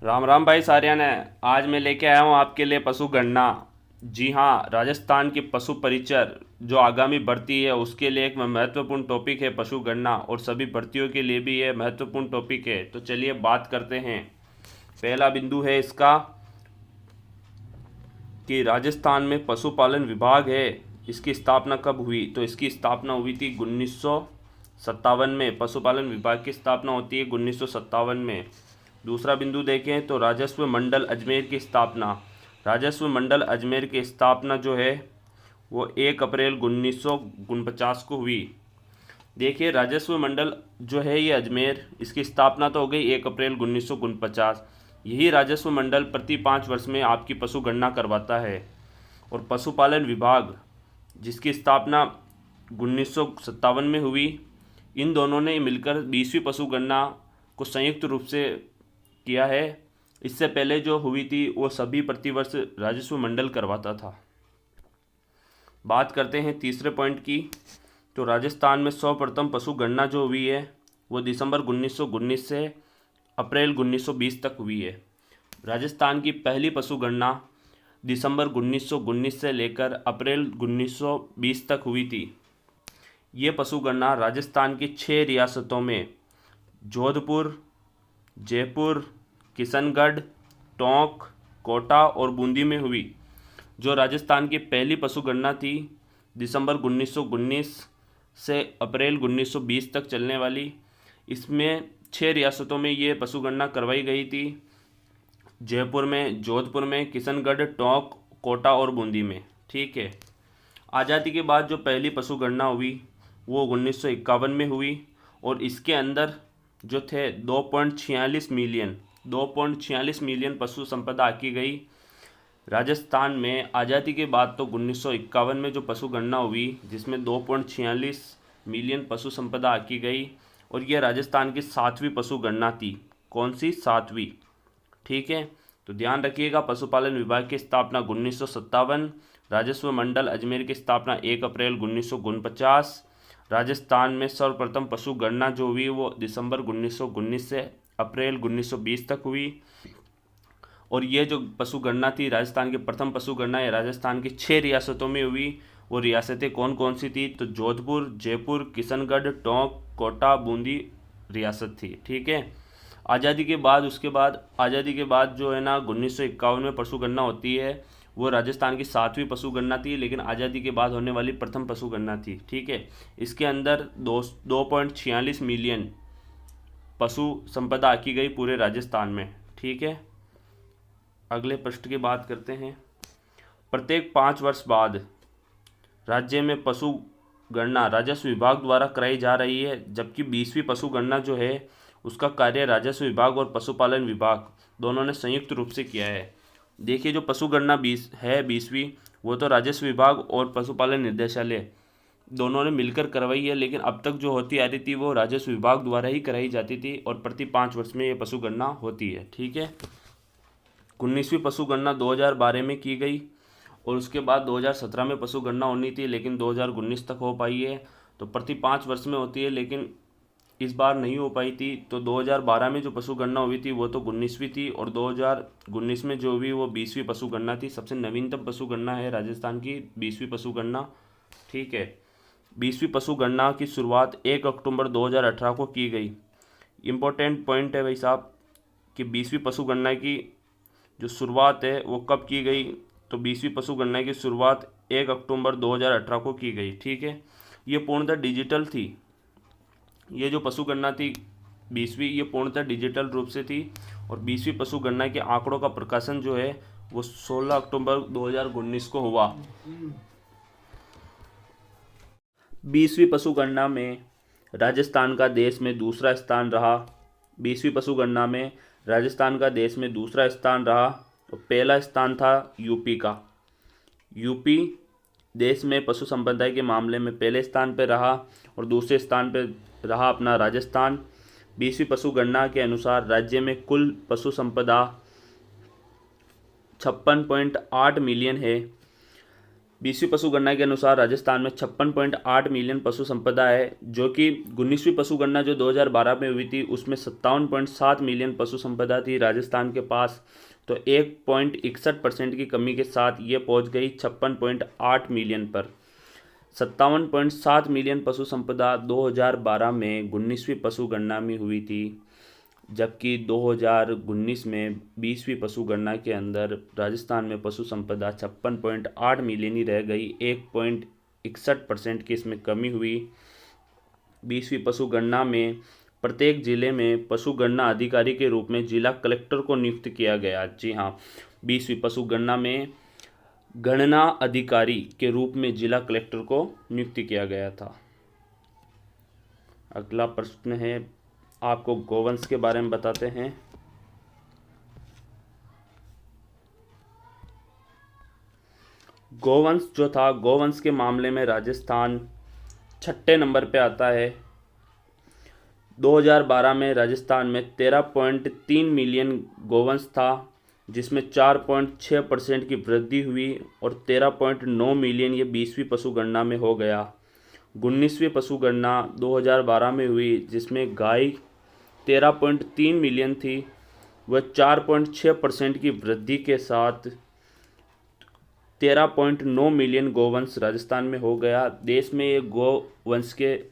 राम राम भाई सारियान है। आज मैं लेके आया हूँ आपके लिए पशु गणना। जी हाँ, राजस्थान की पशु परिचर जो आगामी भर्ती है उसके लिए एक महत्वपूर्ण टॉपिक है पशु गणना, और सभी भर्तियों के लिए भी यह महत्वपूर्ण टॉपिक है। तो चलिए बात करते हैं। पहला बिंदु है इसका कि राजस्थान में पशुपालन विभाग है, इसकी स्थापना कब हुई? तो इसकी स्थापना हुई थी 1957 में। पशुपालन विभाग की स्थापना होती है 1957 में। दूसरा बिंदु देखें तो राजस्व मंडल अजमेर की स्थापना। राजस्व मंडल अजमेर की स्थापना जो है वो 1 अप्रैल 1949 को हुई। देखिए, राजस्व मंडल जो है ये अजमेर, इसकी स्थापना तो हो गई 1 अप्रैल 1949। यही राजस्व मंडल प्रति 5 वर्ष में आपकी पशु गणना करवाता है। और पशुपालन विभाग जिसकी स्थापना 1957 में हुई, इन दोनों ने मिलकर 20वीं पशु गणना को संयुक्त रूप से किया है। इससे पहले जो हुई थी वो सभी प्रतिवर्ष राजस्व मंडल करवाता था। बात करते हैं तीसरे पॉइंट की। तो राजस्थान में सर्वप्रथम पशु गणना जो हुई है वो दिसंबर 1919 से अप्रैल 1920 तक हुई है। राजस्थान की पहली पशु गणना दिसंबर 1919 से लेकर अप्रैल 1920 तक हुई थी। ये पशु गणना राजस्थान की 6 रियासतों में जोधपुर, जयपुर, किशनगढ़, टोंक, कोटा और बूंदी में हुई। जो राजस्थान की पहली पशु गणना थी दिसंबर 1919 से अप्रैल 1920 तक चलने वाली, इसमें 6 रियासतों में ये पशु गणना करवाई गई थी। जयपुर में, जोधपुर में, किशनगढ़, टोंक, कोटा और बूंदी में। ठीक है। आज़ादी के बाद जो पहली पशु गणना हुई वो 1951 में हुई, और इसके अंदर जो थे 2.46 मिलियन पशु संपदा आकी गई। राजस्थान में आज़ादी के बाद तो 1951 में जो पशु गणना हुई जिसमें 2.46 मिलियन पशु संपदा आकी गई, और यह राजस्थान की 7वीं पशु गणना थी। कौन सी? 7वीं। ठीक है। तो ध्यान रखिएगा, पशुपालन विभाग की स्थापना 1957, राजस्व मंडल अजमेर की स्थापना 1 अप्रैल 1949। राजस्थान में सर्वप्रथम पशु गणना जो हुई वो दिसंबर 1919 से अप्रैल 1920 तक हुई। और ये जो पशु गणना थी, राजस्थान की प्रथम पशु गणना है, राजस्थान की 6 रियासतों में हुई। वो रियासतें कौन कौन सी थी? तो जोधपुर, जयपुर, किशनगढ़, टोंक, कोटा, बूंदी रियासत थी। ठीक है। आज़ादी के बाद आज़ादी के बाद जो है ना 1951 में पशु गणना होती है, वो राजस्थान की 7वीं पशु गणना थी, लेकिन आज़ादी के बाद होने वाली प्रथम पशु गणना थी। ठीक है। इसके अंदर 2.46 मिलियन पशु संपदा आकी गई पूरे राजस्थान में। ठीक है। अगले प्रश्न की बात करते हैं। प्रत्येक 5 वर्ष बाद राज्य में पशु गणना राजस्व विभाग द्वारा कराई जा रही है, जबकि 20वीं पशु गणना जो है उसका कार्य राजस्व विभाग और पशुपालन विभाग दोनों ने संयुक्त रूप से किया है। देखिए, जो पशु गणना 20वीं वो तो राजस्व विभाग और पशुपालन निर्देशालय दोनों ने मिलकर करवाई है, लेकिन अब तक जो होती आ रही थी वो राजस्व विभाग द्वारा ही कराई जाती थी, और प्रति 5 वर्ष में ये पशु गणना होती है। ठीक है। 19वीं पशु गणना 2012 में की गई, और उसके बाद 2017 में पशु गणना होनी थी, लेकिन 2019 तक हो पाई है। तो प्रति 5 वर्ष में होती है, लेकिन इस बार नहीं हो पाई थी। तो 2012 में जो पशु गणना हुई थी वो तो 19वीं थी, और 2019 में जो हुई वो 20वीं पशु गणना थी। सबसे नवीनतम पशु गणना है राजस्थान की 20वीं पशु गणना। ठीक है। 20वीं पशु गणना की शुरुआत 1 अक्टूबर 2018 को की गई। इम्पोर्टेंट पॉइंट है भाई साहब कि 20वीं पशु गणना की जो शुरुआत है वो कब की गई? तो 20वीं पशु गणना की शुरुआत 1 अक्टूबर 2018 को की गई। ठीक है। ये पूर्णतः डिजिटल थी। ये जो पशु गणना थी 20वीं, ये पूर्णतः डिजिटल रूप से थी, और 20वीं पशु गणना के आंकड़ों का प्रकाशन जो है वो 16 अक्टूबर 2019 को हुआ। 20वीं पशु गणना में राजस्थान का देश में दूसरा स्थान रहा। 20वीं पशु गणना में राजस्थान का देश में दूसरा स्थान रहा, और पहला स्थान था यूपी का। यूपी देश में पशु संपदा के मामले में पहले स्थान पर रहा, और दूसरे स्थान पर रहा अपना राजस्थान। 20वीं पशु गणना के अनुसार राज्य में कुल पशु संपदा 56.8 मिलियन है। 20वीं पशु गणना के अनुसार राजस्थान में 56.8 मिलियन पशु संपदा है, जो कि 19वीं पशु गणना जो 2012 में हुई थी उसमें 57.7 मिलियन पशु संपदा थी राजस्थान के पास। तो 1.61% की कमी के साथ ये पहुंच गई 56.8 मिलियन पर। 57.7 मिलियन पशु संपदा 2012 में 19वीं पशु गणना में हुई थी, जबकि 2019 में 20वीं पशु गणना के अंदर राजस्थान में पशु संपदा 56.8 मिलियन ही रह गई। 1.61% की इसमें कमी हुई। 20वीं पशु गणना में प्रत्येक जिले में पशु गणना अधिकारी के रूप में जिला कलेक्टर को नियुक्त किया गया। जी हाँ, 20वीं पशु गणना में गणना अधिकारी के रूप में जिला कलेक्टर को नियुक्त किया गया था। अगला प्रश्न है, आपको गोवंश के बारे में बताते हैं। गोवंश जो था, गोवंश के मामले में राजस्थान 6ठे नंबर पे आता है। 2012 में राजस्थान में 13.3 मिलियन गोवंश था, जिसमें 4.6% की वृद्धि हुई और 13.9 मिलियन ये 20वीं पशु गणना में हो गया। 19वीं पशु गणना 2012 में हुई, जिसमें गाय 13.3 मिलियन थी, वह 4.6% की वृद्धि के साथ 13.9 मिलियन गोवंश राजस्थान में हो गया। देश में ये गोवंश के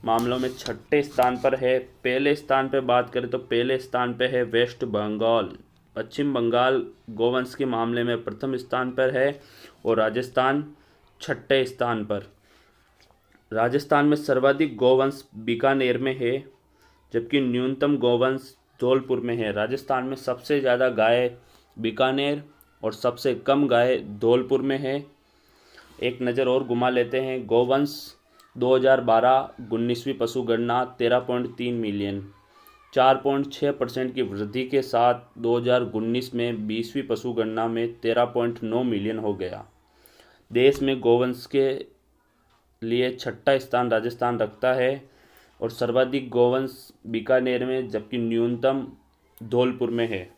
मामलों में 6ठे स्थान पर है। पहले स्थान पर बात करें तो पहले स्थान पर है वेस्ट बंगाल। पश्चिम बंगाल गोवंश के मामले में प्रथम स्थान पर है और राजस्थान 6ठे स्थान पर। राजस्थान में सर्वाधिक गोवंश बीकानेर में है, जबकि न्यूनतम गोवंश धौलपुर में है। राजस्थान में सबसे ज़्यादा गाय बीकानेर और सबसे कम गाय धौलपुर में है। एक नज़र और घुमा लेते हैं। गोवंश 2012 19वीं पशु गणना 13.3 मिलियन, 4.6% की वृद्धि के साथ 2019 में 20वीं पशु गणना में 13.9 मिलियन हो गया। देश में गोवंश के लिए 6ठा स्थान राजस्थान रखता है और सर्वाधिक गोवंश बीकानेर में, जबकि न्यूनतम धौलपुर में है।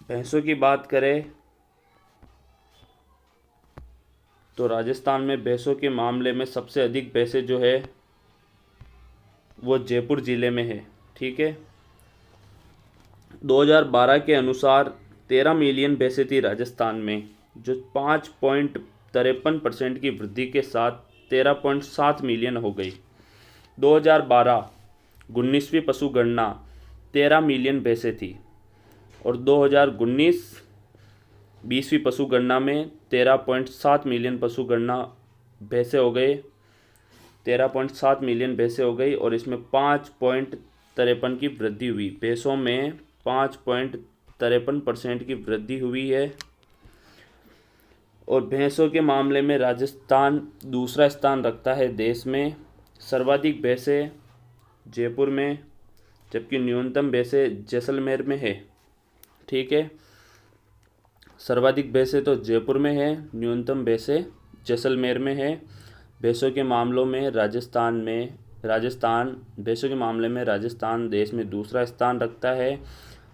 भैंसों की बात करें तो राजस्थान में भैंसों के मामले में सबसे अधिक भैंसें जो है वो जयपुर ज़िले में है। ठीक है, 2012 के अनुसार 13 मिलियन भैंसें थी राजस्थान में, जो 5.53% की वृद्धि के साथ 13.7 मिलियन हो गई। 2012 19वीं पशु गणना 13 मिलियन भैंसें थी और 2019 20वीं पशु गणना में 13.7 मिलियन पशु गणना भैंसें हो गए। 13.7 मिलियन भैंसें हो गई और इसमें 5.53 की वृद्धि हुई। भैंसों में 5.53% की वृद्धि हुई है और भैंसों के मामले में राजस्थान दूसरा स्थान रखता है देश में। सर्वाधिक भैंसें जयपुर में, जबकि न्यूनतम भैंसें जैसलमेर में है। ठीक है, सर्वाधिक भैंसें तो जयपुर में है, न्यूनतम भैंसें जैसलमेर में है। भैंसों के मामलों में राजस्थान भैंसों के मामले में राजस्थान देश में दूसरा स्थान रखता है।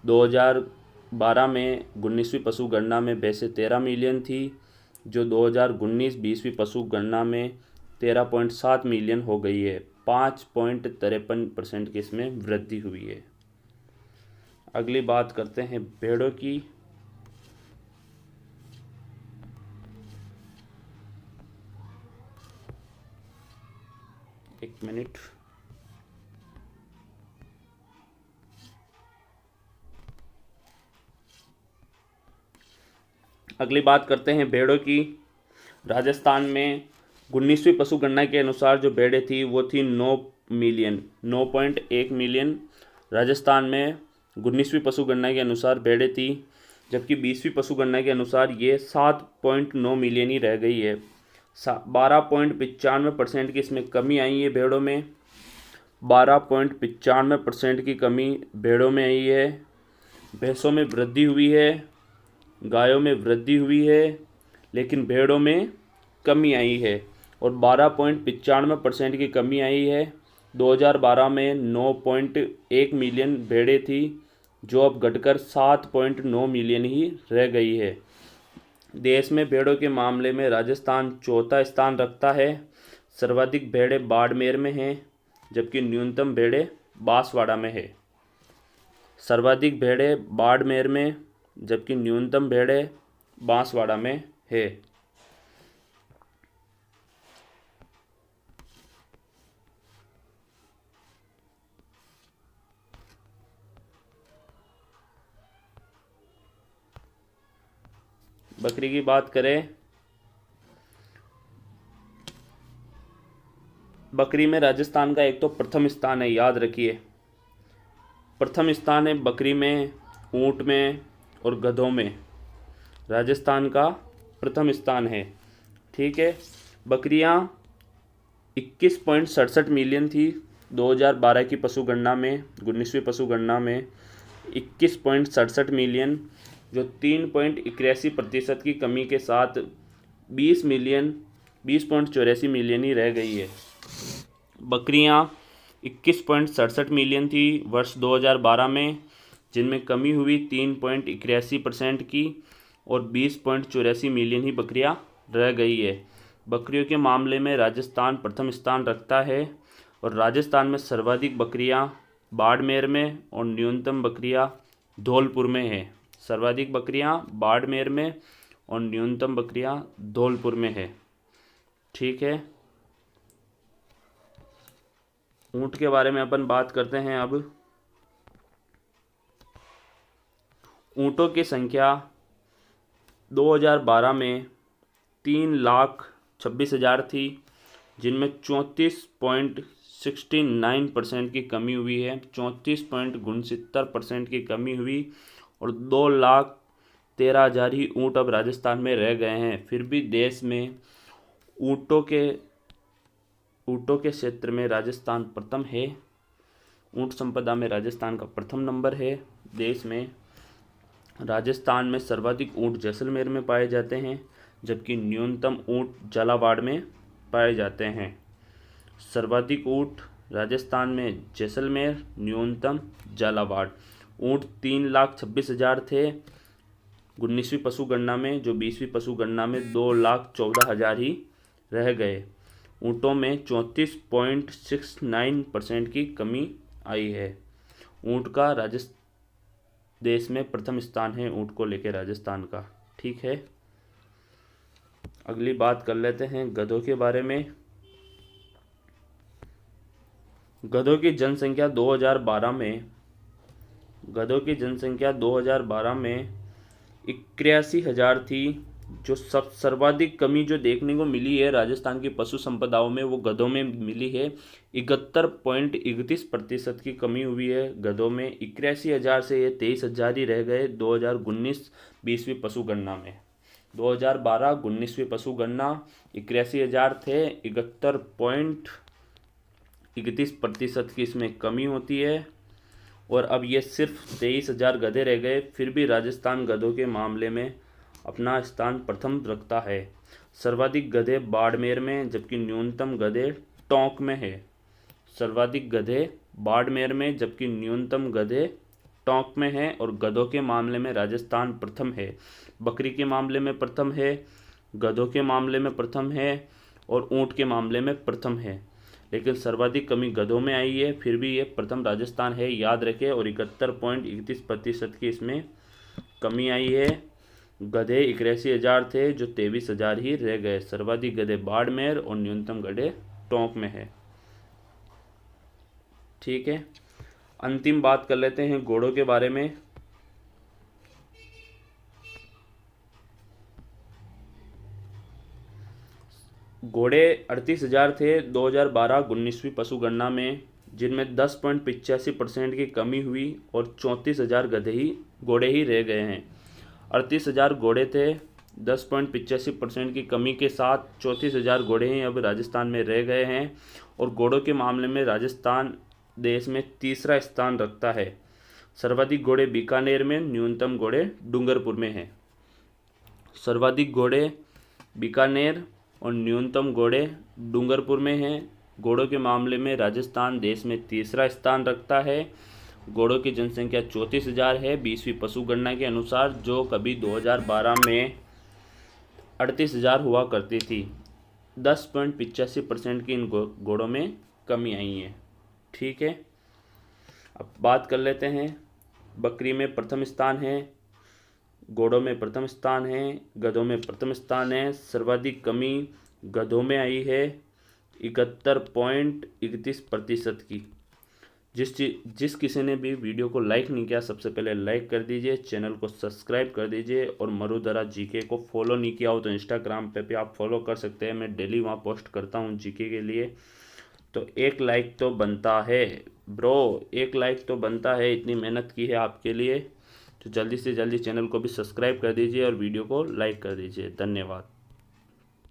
2012 में 19वीं पशु गणना में भैंसें 13 मिलियन थी, जो 2019-20वीं पशु गणना में 13.7 मिलियन हो गई है। 5.53% की इसमें वृद्धि हुई है। अगली बात करते हैं भेड़ों की। एक मिनट। अगली बात करते हैं भेड़ों की। राजस्थान में 19वीं पशु गणना के अनुसार जो भेड़ें थी वो थी 9.1 मिलियन। राजस्थान में 19वीं पशु गणना के अनुसार भेड़ें थी, जबकि 20वीं पशु गणना के अनुसार ये 7.9 मिलियन ही रह गई है। 12.95% की इसमें कमी आई है भेड़ों में। 12.95% की कमी भेड़ों में आई है। भैंसों में वृद्धि हुई है, गायों में वृद्धि हुई है, लेकिन भेड़ों में कमी आई है और 12.95% की कमी आई है। 2012 में 9.1 मिलियन भेड़ें थी, जो अब घटकर 7.9 मिलियन ही रह गई है। देश में भेड़ों के मामले में राजस्थान चौथा स्थान रखता है। सर्वाधिक भेड़ें बाड़मेर में हैं, जबकि न्यूनतम भेड़ें बांसवाड़ा में है। सर्वाधिक भेड़ें बाड़मेर में, जबकि न्यूनतम भेड़ें बांसवाड़ा में है। बकरी की बात करें, बकरी में राजस्थान का एक तो प्रथम स्थान है, याद रखिए। प्रथम स्थान है बकरी में, ऊंट में और गधों में। राजस्थान का प्रथम स्थान है, ठीक है। बकरियां 21.67 मिलियन थी 2012 की पशु गणना में, 19वीं पशु गणना में 21.67 मिलियन, जो 3.81% की कमी के साथ 20.84 मिलियन ही रह गई है। बकरियां 21.67 मिलियन थी वर्ष 2012 में, जिनमें कमी हुई 3.81% की, और 20.84 मिलियन ही बकरियां रह गई है। बकरियों के मामले में राजस्थान प्रथम स्थान रखता है, और राजस्थान में सर्वाधिक बकरियां बाड़मेर में और न्यूनतम बकरियां धौलपुर में है। सर्वाधिक बकरियां बाड़मेर में और न्यूनतम बकरियां धौलपुर में है, ठीक है। ऊंट के बारे में अपन बात करते हैं अब। ऊंटों की संख्या 2012 में 3,26,000 थी, जिनमें 34.69% की कमी हुई है, 34.69% की कमी हुई, और 2,13,000 ही ऊंट अब राजस्थान में रह गए हैं। फिर भी देश में ऊंटों के क्षेत्र में राजस्थान प्रथम है। ऊंट संपदा में राजस्थान का प्रथम नंबर है देश में। राजस्थान में सर्वाधिक ऊंट जैसलमेर में पाए जाते हैं, जबकि न्यूनतम ऊंट झालावाड़ में पाए जाते हैं। सर्वाधिक ऊंट राजस्थान में जैसलमेर, न्यूनतम झालावाड़। ऊंट 3,26,000 थे 19वीं पशु गणना में, जो 20वीं पशु गणना में 2,14,000 ही रह गए। ऊँटों में 34.69% की कमी आई है। ऊँट का देश में प्रथम स्थान है ऊँट को लेकर राजस्थान का, ठीक है। अगली बात कर लेते हैं गधों के बारे में। गधों की जनसंख्या 2012 में 81,000 थी। जो सर्वाधिक कमी जो देखने को मिली है राजस्थान की पशु संपदाओं में, वो गधों में मिली है। 71.31% की कमी हुई है गधों में। 81,000 से ये 23,000 ही रह गए 2019-20वीं पशु गणना में। 2012-19वीं पशु गणना 81,000 थे, 71.31% की इसमें कमी होती है, और अब ये सिर्फ 23,000 गधे रह गए। फिर भी राजस्थान गधों के मामले में अपना स्थान प्रथम रखता है। सर्वाधिक गधे बाड़मेर में, जबकि न्यूनतम गधे टोंक में है। सर्वाधिक गधे बाड़मेर में, जबकि न्यूनतम गधे टोंक में है, और गधों के मामले में राजस्थान प्रथम है। बकरी के मामले में प्रथम है, गधों के मामले में प्रथम है, और ऊँट के मामले में प्रथम है। लेकिन सर्वाधिक कमी गधों में आई है, फिर भी ये प्रथम राजस्थान है, याद रखें। और 71.31% की इसमें कमी आई है। गधे 81,000 थे, जो 23,000 ही रह गए। सर्वाधिक गधे बाड़मेर और न्यूनतम गधे टोंक में है, ठीक है। अंतिम बात कर लेते हैं घोड़ों के बारे में। घोड़े 38,000 थे 2012-19वीं पशु गणना में, जिनमें 10.85% की कमी हुई, और 34,000 घोड़े ही रह गए हैं। 38,000 घोड़े थे, 10.85% की कमी के साथ 34,000 घोड़े ही अब राजस्थान में रह गए हैं। और घोड़ों के मामले में राजस्थान देश में तीसरा स्थान रखता है। सर्वाधिक घोड़े बीकानेर में, न्यूनतम घोड़े डूंगरपुर में हैं। सर्वाधिक घोड़े बीकानेर और न्यूनतम घोड़े डूंगरपुर में हैं। घोड़ों के मामले में राजस्थान देश में तीसरा स्थान रखता है, घोड़ों की जनसंख्या 34,000 है 20वीं पशु गणना के अनुसार, जो कभी 2012 में 38,000 हुआ करती थी। 10.85% की इन घोड़ों में कमी आई है। ठीक है, अब बात कर लेते हैं। बकरी में प्रथम स्थान है, घोड़ों में प्रथम स्थान है, गधों में प्रथम स्थान है। सर्वाधिक कमी गधों में आई है 71.31% की। जिस किसी ने भी वीडियो को लाइक नहीं किया, सबसे पहले लाइक कर दीजिए, चैनल को सब्सक्राइब कर दीजिए, और मरुधरा जीके को फॉलो नहीं किया हो तो इंस्टाग्राम पे भी आप फॉलो कर सकते हैं। मैं डेली वहाँ पोस्ट करता हूँ जीके के लिए। तो एक लाइक तो बनता है ब्रो, एक लाइक तो बनता है, इतनी मेहनत की है आपके लिए। तो जल्दी से जल्दी चैनल को भी सब्सक्राइब कर दीजिए और वीडियो को लाइक कर दीजिए। धन्यवाद।